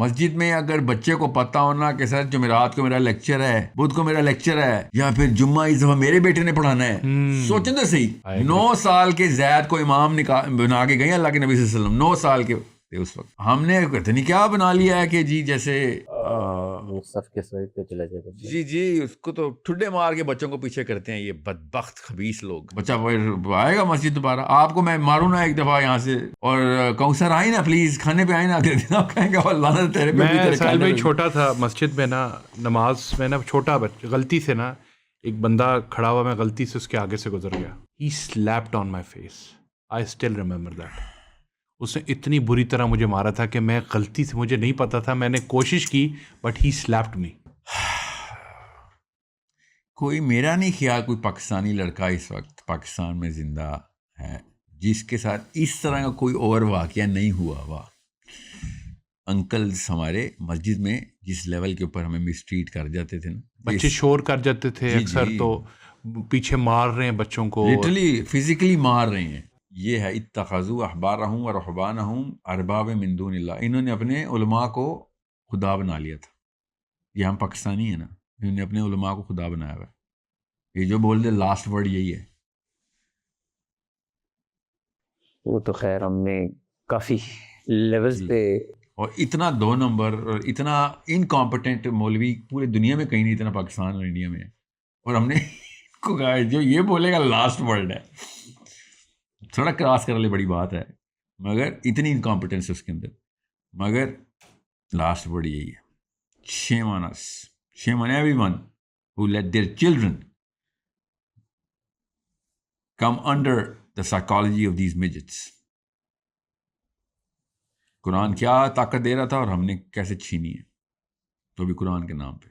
مسجد میں اگر بچے کو پتہ ہونا کہ سر جمعرات کو میرا لیکچر ہے، بدھ کو میرا لیکچر ہے، یا پھر جمعہ اس دفعہ میرے بیٹے نے پڑھانا ہے، سوچیں تو صحیح. 9 سال کے زید کو امام بنا کے گئے اللہ کے نبی صلی اللہ علیہ وسلم، 9 سال کے اس وقت. ہم نے پتہ نہیں کیا بنا لیا ہے کہ جی جیسے صف کے سائڈ پہ چلا جائے. جی اس کو تو ٹھڈے مار کے بچوں کو پیچھے کرتے ہیں یہ بدبخت خبیث لوگ. بچہ آئے گا مسجد دوبارہ، آپ کو میں ماروں نا ایک دفعہ یہاں سے اور کہوں سر آئی نا پلیز کھانے پہ آئی نا، کہیں گے اللہ تیرے پہ. میں سال میں چھوٹا تھا مسجد میں نا، نماز میں نا چھوٹا غلطی سے نا ایک بندہ کھڑا ہوا، میں غلطی سے اس کے آگے سے گزر گیا. He slapped on my face, I still remember that. اس نے اتنی بری طرح مجھے مارا تھا کہ میں غلطی سے، مجھے نہیں پتا تھا، میں نے کوشش کی بٹ ہی سلیپڈ می. کوئی میرا نہیں خیال کوئی پاکستانی لڑکا اس وقت پاکستان میں زندہ ہے جس کے ساتھ اس طرح کا کوئی اور واقعہ نہیں ہوا ہوا. انکلز ہمارے مسجد میں جس لیول کے اوپر ہمیں مسٹریٹ کر جاتے تھے نا، بچے شور کر جاتے تھے اکثر، تو پیچھے مار رہے ہیں بچوں کو، لٹرلی فزیکلی مار رہے ہیں. یہ ہے اتخذوا احبارہم ورہبانہم ارباب من دون اللہ. انہوں نے اپنے علماء کو خدا بنا لیا تھا. یہ ہم پاکستانی ہیں نا، انہوں نے اپنے علماء کو خدا بنایا ہوا ہے. یہ جو بول دے لاسٹ ورڈ یہی ہے. وہ تو خیر ہم نے کافی لیولز پہ، اور اتنا 2 نمبر اور اتنا انکمپٹنٹ مولوی پورے دنیا میں کہیں نہیں اتنا پاکستان اور انڈیا میں ہے. اور ہم نے کو کہا جو یہ بولے گا لاسٹ ورڈ ہے، تھوڑا کراس کر لے بڑی بات ہے، مگر اتنی انکمپٹنس ہے اس کے اندر، مگر لاسٹ ورڈ یہی ہے. shame on us, shame on everyone who let their children come under the psychology of these midgets. قرآن کیا طاقت دے رہا تھا اور ہم نے کیسے چھینی ہے، تو بھی قرآن کے نام پہ.